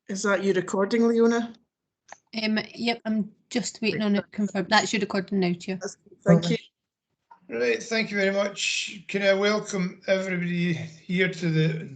Is that you recording, Leona? Yep, I'm just waiting on it to confirm. That's you recording now, Chair. Thank you. Right, thank you very much. Can I welcome everybody here to the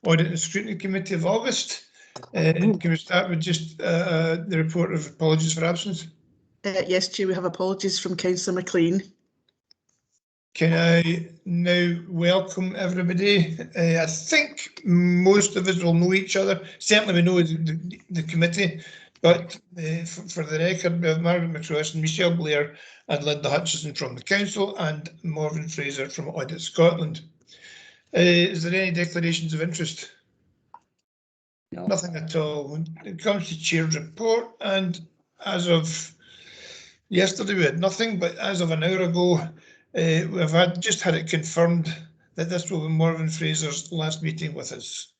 Audit and Scrutiny Committee of August? Can we start with just the report of apologies for absence? Yes, Chair, we have apologies from Councillor McLean. Can I now welcome everybody? I think most of us will know each other. Certainly we know the committee, but for the record, we have Margaret McCross and Michelle Blair and Linda Hutchison from the Council and Morven Fraser from Audit Scotland. Is there any declarations of interest? No. Nothing at all. When it comes to Chair's report, and as of yesterday we had nothing, but as of an hour ago, we've just had it confirmed that this will be Morven Fraser's last meeting with us.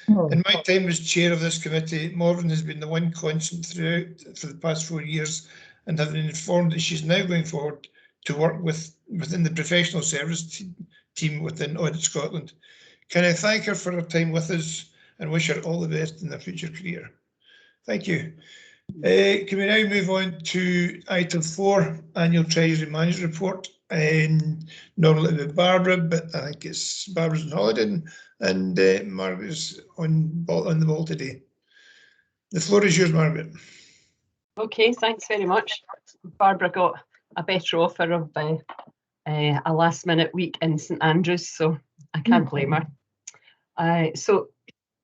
In my time as chair of this committee, Morven has been the one constant throughout for the past 4 years, and have been informed that she's now going forward to work within the professional service team within Audit Scotland. Can I thank her for her time with us and wish her all the best in her future career? Thank you. Can we now move on to item 4, Annual Treasury Management Report? Normally it would be Barbara, but I think it's Barbara's on holiday and Margaret's on the ball today. The floor is yours, Margaret. Okay, thanks very much. Barbara got a better offer of a last minute week in St Andrews, so I can't blame her. So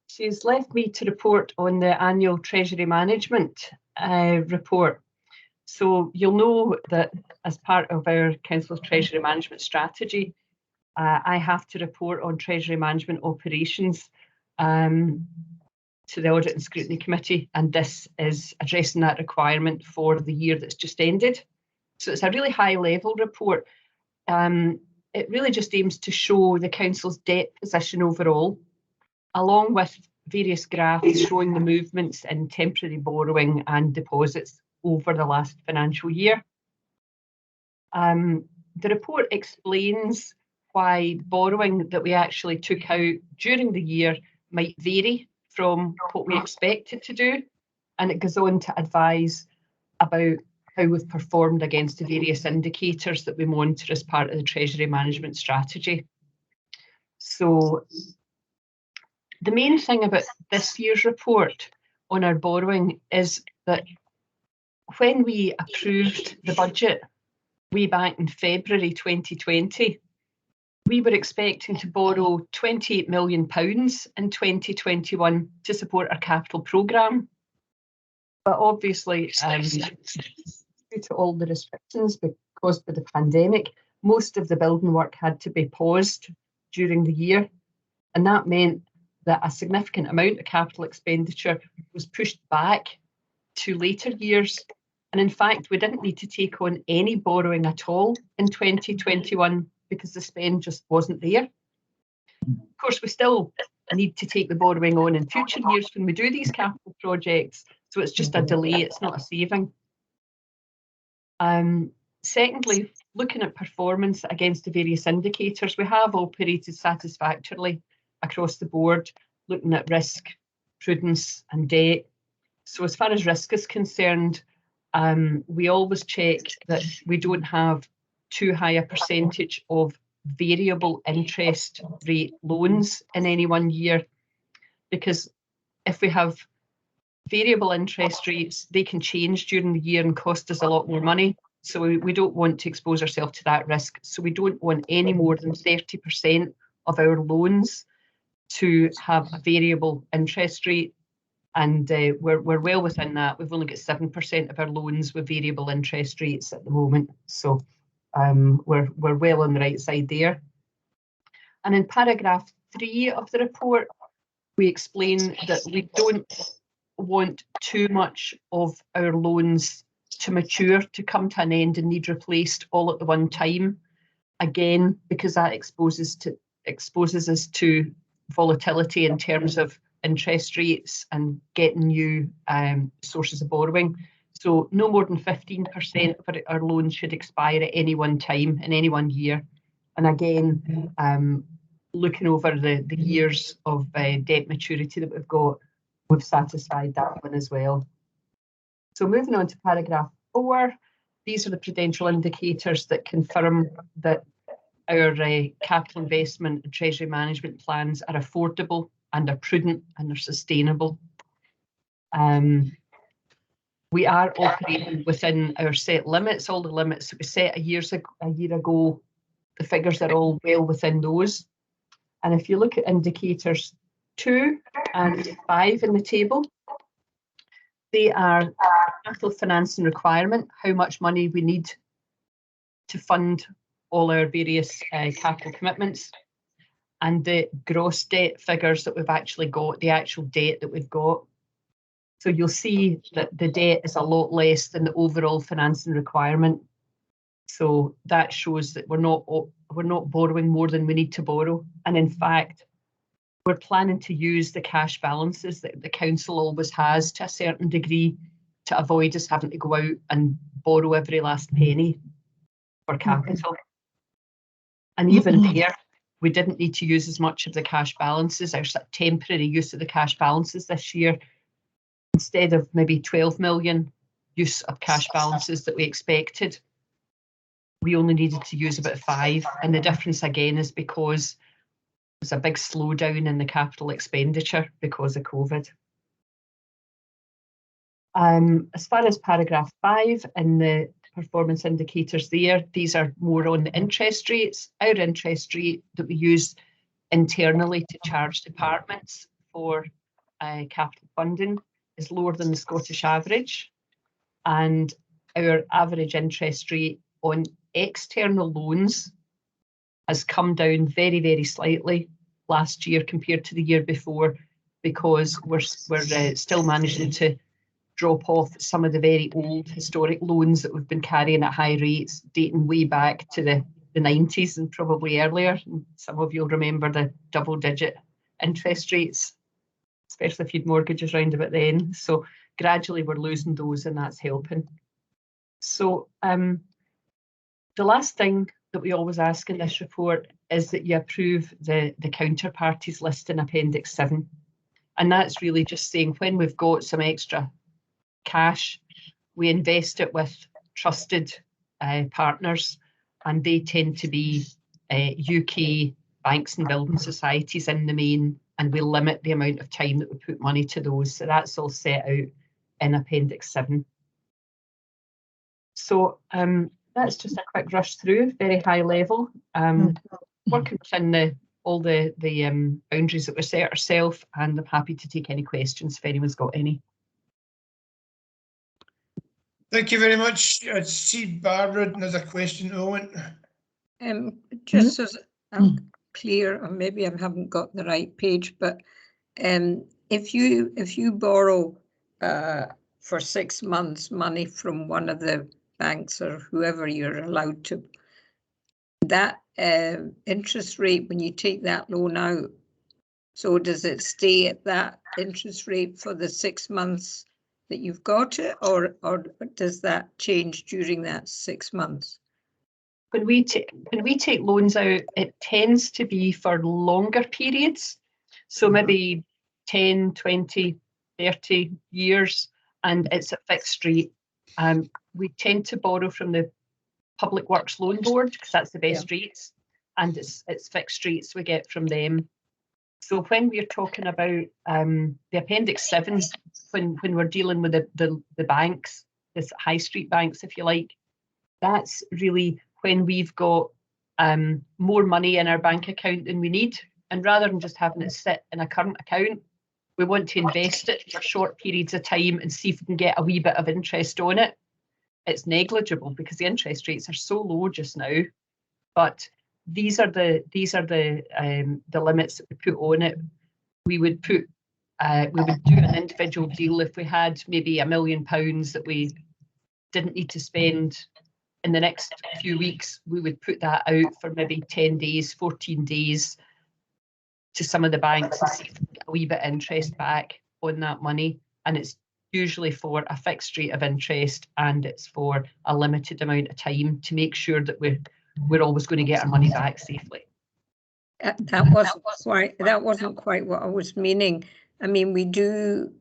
she's left me to report on the annual Treasury Management report. So you'll know that as part of our Council's Treasury Management strategy, I have to report on Treasury Management operations to the Audit and Scrutiny Committee, and this is addressing that requirement for the year that's just ended. So it's a really high level report. It really just aims to show the Council's debt position overall, along with various graphs showing the movements in temporary borrowing and deposits over the last financial year. The report explains why borrowing that we actually took out during the year might vary from what we expected to do, and it goes on to advise about how we've performed against the various indicators that we monitor as part of the Treasury Management strategy. So the main thing about this year's report on our borrowing is that when we approved the budget way back in February 2020, we were expecting to borrow £28 million in 2021 to support our capital programme. But obviously, due to all the restrictions caused by the pandemic, most of the building work had to be paused during the year. And that meant that a significant amount of capital expenditure was pushed back to later years. And in fact, we didn't need to take on any borrowing at all in 2021 because the spend just wasn't there. Of course, we still need to take the borrowing on in future years when we do these capital projects. So it's just a delay, it's not a saving. Secondly, looking at performance against the various indicators, we have operated satisfactorily across the board, looking at risk, prudence and debt. So as far as risk is concerned, we always check that we don't have too high a percentage of variable interest rate loans in any one year, because if we have variable interest rates, they can change during the year and cost us a lot more money. So we don't want to expose ourselves to that risk. So we don't want any more than 30% of our loans to have a variable interest rate. And we're well within that. We've only got 7% of our loans with variable interest rates at the moment. So we're well on the right side there. And in paragraph 3 of the report, we explain that we don't want too much of our loans to mature, to come to an end and need replaced all at the one time. Again, because that exposes us to volatility in terms of interest rates and getting new sources of borrowing. So no more than 15% of our loans should expire at any one time in any one year. And again, looking over the years of debt maturity that we've got, we've satisfied that one as well. So moving on to paragraph 4, these are the prudential indicators that confirm that our capital investment and treasury management plans are affordable and are prudent and are sustainable. We are operating within our set limits, all the limits that we set a year ago, the figures are all well within those. And if you look at indicators 2 and 5 in the table, they are capital financing requirement, how much money we need to fund all our various capital commitments, and the gross debt figures that we've actually got, the actual debt that we've got. So you'll see that the debt is a lot less than the overall financing requirement. So that shows that we're not borrowing more than we need to borrow. And in fact, we're planning to use the cash balances that the council always has to a certain degree to avoid us having to go out and borrow every last penny for capital. And even there, we didn't need to use as much of the cash balances, our temporary use of the cash balances this year. Instead of maybe 12 million use of cash balances that we expected, we only needed to use about 5. And the difference again is because there's a big slowdown in the capital expenditure because of COVID. As far as paragraph 5 in the performance indicators there, these are more on the interest rates. Our interest rate that we use internally to charge departments for capital funding is lower than the Scottish average, and our average interest rate on external loans has come down very, very slightly last year compared to the year before, because we're still managing to drop off some of the very old historic loans that we've been carrying at high rates dating way back to the 90s and probably earlier. And some of you'll remember the double-digit interest rates, especially if you'd mortgages round about then. So gradually we're losing those, and that's helping. So the last thing that we always ask in this report is that you approve the counterparties list in Appendix 7. And that's really just saying when we've got some extra cash, we invest it with trusted partners, and they tend to be UK banks and building societies in the main, and we limit the amount of time that we put money to those. So that's all set out in Appendix 7. So that's just a quick rush through, very high level, working within all the boundaries that we set ourselves, and I'm happy to take any questions if anyone's got any. Thank you very much. I see Barbara has a question, Owen. Just as I'm clear, or maybe I haven't got the right page, but if you borrow for 6 months money from one of the banks or whoever you're allowed to, that interest rate when you take that loan out, so does it stay at that interest rate for the 6 months that you've got it, or does that change during that 6 months? When we take loans out, it tends to be for longer periods, so maybe 10, 20, 30 years, and it's a fixed rate. We tend to borrow from the Public Works Loan Board because that's the best rates, and it's fixed rates we get from them. So when we're talking about the Appendix 7, when we're dealing with the banks, this high street banks, if you like, that's really when we've got more money in our bank account than we need. And rather than just having it sit in a current account, we want to invest it for short periods of time and see if we can get a wee bit of interest on it. It's negligible because the interest rates are so low just now, but these are the limits that we put on it. We would do an individual deal if we had maybe £1 million that we didn't need to spend in the next few weeks. We would put that out for maybe 10 days, 14 days to some of the banks and see if we get a wee bit of interest back on that money. And it's usually for a fixed rate of interest, and it's for a limited amount of time to make sure that we're always going to get our money back safely. That wasn't quite what I was meaning. I mean, we do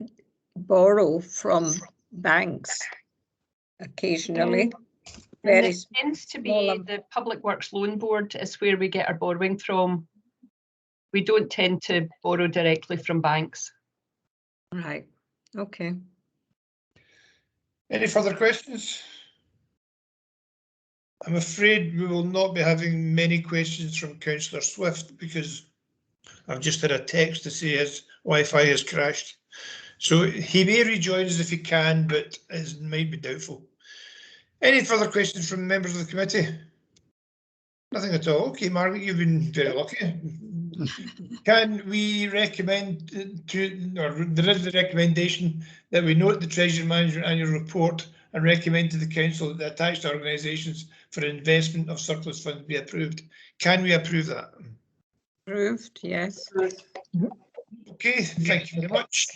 borrow from banks occasionally. And Very it tends to small be the Public Works Loan Board is where we get our borrowing from. We don't tend to borrow directly from banks. right. Okay. Any further questions? I'm afraid we will not be having many questions from Councillor Swift because I've just had a text to say his Wi-Fi has crashed. So he may rejoin us if he can, but it might be doubtful. Any further questions from members of the committee? Nothing at all. Okay, Margaret, you've been very lucky. Can we recommend or there is the recommendation that we note the Treasury Management Annual Report and recommend to the Council that the attached organisations for investment of surplus funds be approved. Can we approve that? Approved, yes. Okay, thank you very much.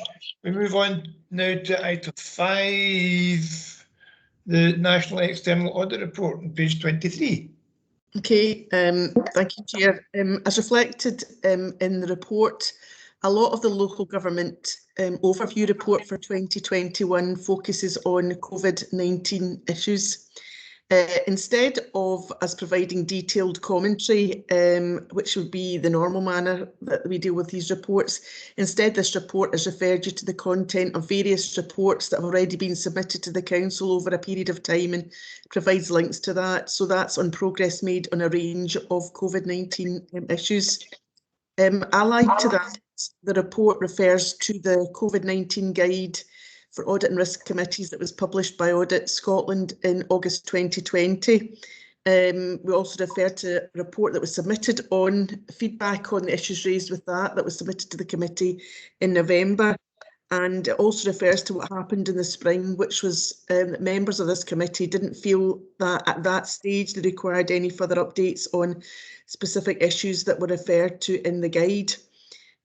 We move on now to item 5, the National External Audit Report on page 23. Okay, thank you, Chair. As reflected in the report, a lot of the local government overview report for 2021 focuses on COVID-19 issues. Instead of us providing detailed commentary, which would be the normal manner that we deal with these reports, instead this report has referred you to the content of various reports that have already been submitted to the Council over a period of time and provides links to that. So that's on progress made on a range of COVID-19 issues. Allied to that, the report refers to the COVID-19 guide for audit and risk committees that was published by Audit Scotland in August 2020. We also refer to a report that was submitted on feedback on the issues raised with that was submitted to the committee in November. And it also refers to what happened in the spring, which was that members of this committee didn't feel that at that stage they required any further updates on specific issues that were referred to in the guide.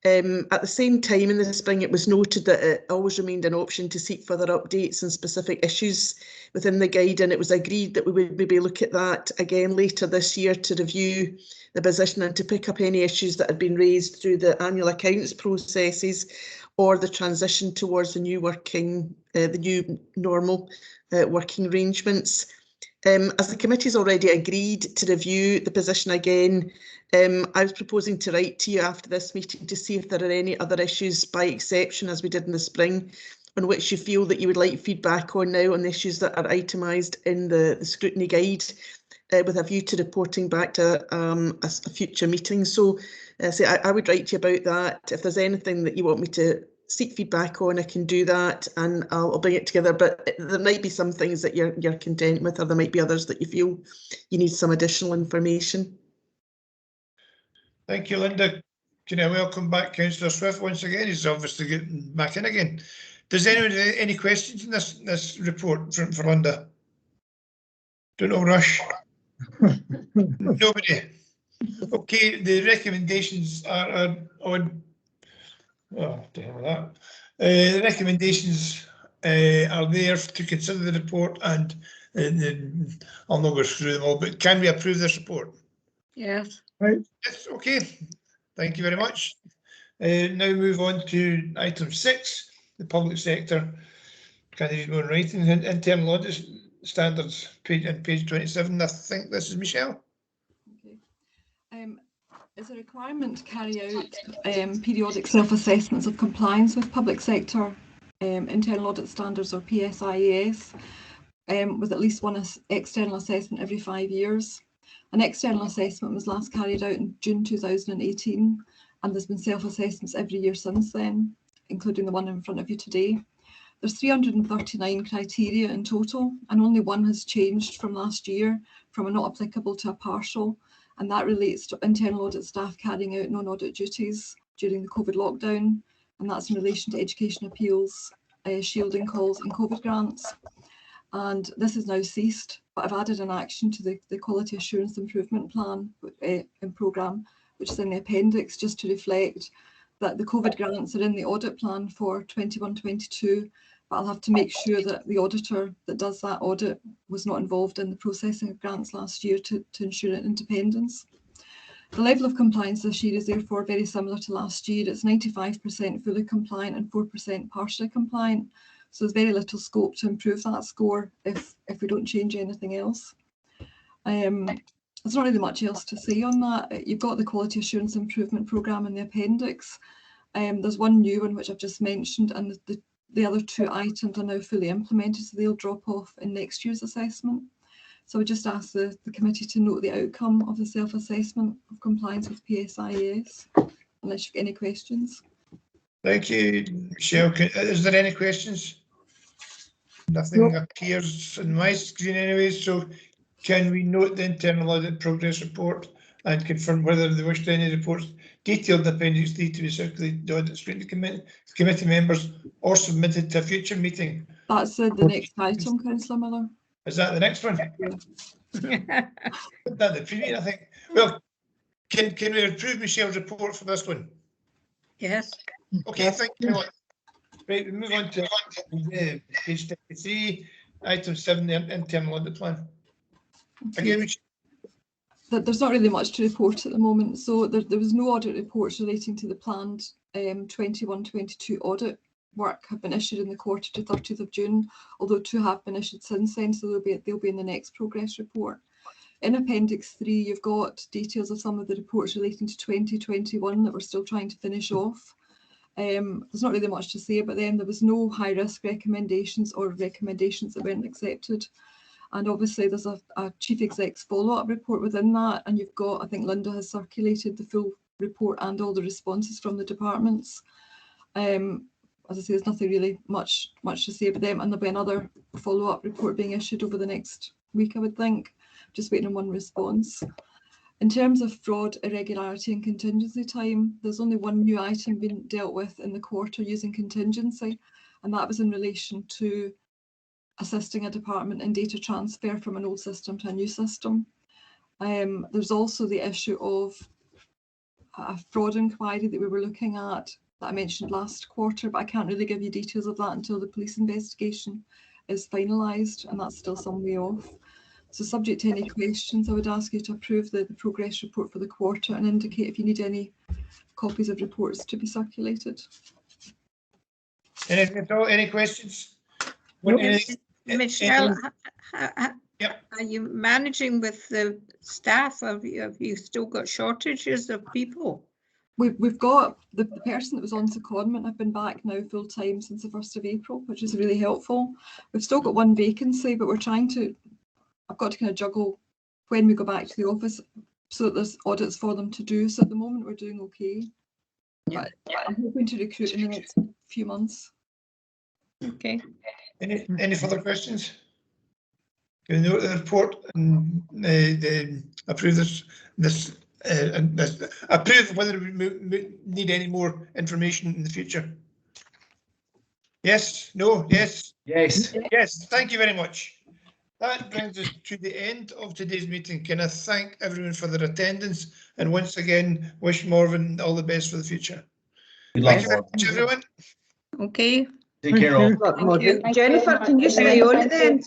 At the same time in the spring, it was noted that it always remained an option to seek further updates on specific issues within the guide, and it was agreed that we would maybe look at that again later this year to review the position and to pick up any issues that had been raised through the annual accounts processes or the transition towards the new normal working arrangements. As the committee's already agreed to review the position again, I was proposing to write to you after this meeting to see if there are any other issues by exception, as we did in the spring, on which you feel that you would like feedback on now on the issues that are itemised in the scrutiny guide, with a view to reporting back to a future meeting. So I would write to you about that. If there's anything that you want me to seek feedback on, I can do that and I'll bring it together, but there might be some things that you're content with, or there might be others that you feel you need some additional information. Thank you, Linda. Can I welcome back Councillor Swift once again? He's obviously getting back in again. Does anyone have any questions in this report for Linda? Don't rush. Nobody. Okay, the recommendations are on. Oh, to hell with that. The recommendations are there to consider the report, and I'll not go through them all, but can we approve this report? Yes. Right. Yes, okay. Thank you very much. Now move on to item 6, the public sector. Can I read more writing? Internal audit standards, page 27. I think this is Michelle. Okay. It's a requirement to carry out periodic self-assessments of compliance with public sector internal audit standards, or PSIAS, with at least one external assessment every 5 years. An external assessment was last carried out in June 2018, and there's been self-assessments every year since then, including the one in front of you today. There's 339 criteria in total, and only one has changed from last year, from a not applicable to a partial, and that relates to internal audit staff carrying out non-audit duties during the COVID lockdown, and that's in relation to education appeals, shielding calls and COVID grants. And this has now ceased, but I've added an action to the Quality Assurance Improvement Plan and Programme, which is in the appendix, just to reflect that the COVID grants are in the audit plan for 21-22, but I'll have to make sure that the auditor that does that audit was not involved in the processing of grants last year to ensure independence. The level of compliance this year is therefore very similar to last year. It's 95% fully compliant and 4% partially compliant. So there's very little scope to improve that score if we don't change anything else. There's not really much else to say on that. You've got the Quality Assurance Improvement Programme in the appendix. There's one new one which I've just mentioned, and the other 2 items are now fully implemented, so they'll drop off in next year's assessment. So I just ask the committee to note the outcome of the self-assessment of compliance with PSIAS, unless you've got any questions. Thank you, Michelle. Is there any questions? Nothing appears on my screen anyway, so can we note the internal audit progress report and confirm whether they wish to any reports detailed in Appendix D to be circulated to Audit Scrutiny Committee members or submitted to a future meeting? That's the next item, Councillor Miller. Is that the next one? That the previous, I think. Well, can we approve Michelle's report for this one? Yes. Okay, thank you very much. Right, we move on to page 33, item 7, the internal audit plan. Again, there's not really much to report at the moment. So there was no audit reports relating to the planned 21-22 audit work have been issued in the quarter to 30th of June, although 2 have been issued since then, so they'll be in the next progress report. In Appendix 3, you've got details of some of the reports relating to 2021 that we're still trying to finish off. There's not really much to say about them. There was no high risk recommendations or recommendations that weren't accepted. And obviously there's a Chief Exec's follow-up report within that, and you've got, I think Linda has circulated the full report and all the responses from the departments. As I say, there's nothing really much to say about them, and there'll be another follow-up report being issued over the next week, I would think. Just waiting on one response. In terms of fraud, irregularity and contingency time, there's only one new item being dealt with in the quarter using contingency, and that was in relation to assisting a department in data transfer from an old system to a new system. There's also the issue of a fraud inquiry that we were looking at that I mentioned last quarter, but I can't really give you details of that until the police investigation is finalised, and that's still some way off. So subject to any questions, I would ask you to approve the progress report for the quarter and indicate if you need any copies of reports to be circulated. Any questions? Michelle, Yep. Are you managing with the staff? Have you still got shortages of people? We've got the person that was on secondment have been back now full time since the 1st of April, which is really helpful. We've still got one vacancy, but we're trying to, I've got to kind of juggle when we go back to the office so that there's audits for them to do. So at the moment we're doing okay. Yeah. But I'm hoping to recruit in the next few months. Okay. Any further questions? Can we note the report and approve this approve whether we need any more information in the future? Yes, no, yes? Yes. Yes, thank you very much. That brings us to the end of today's meeting. Can I thank everyone for their attendance and once again wish Morven all the best for the future. Good Thank luck, you very much, everyone. Okay. Take care all. Jennifer, can you stay on at the end?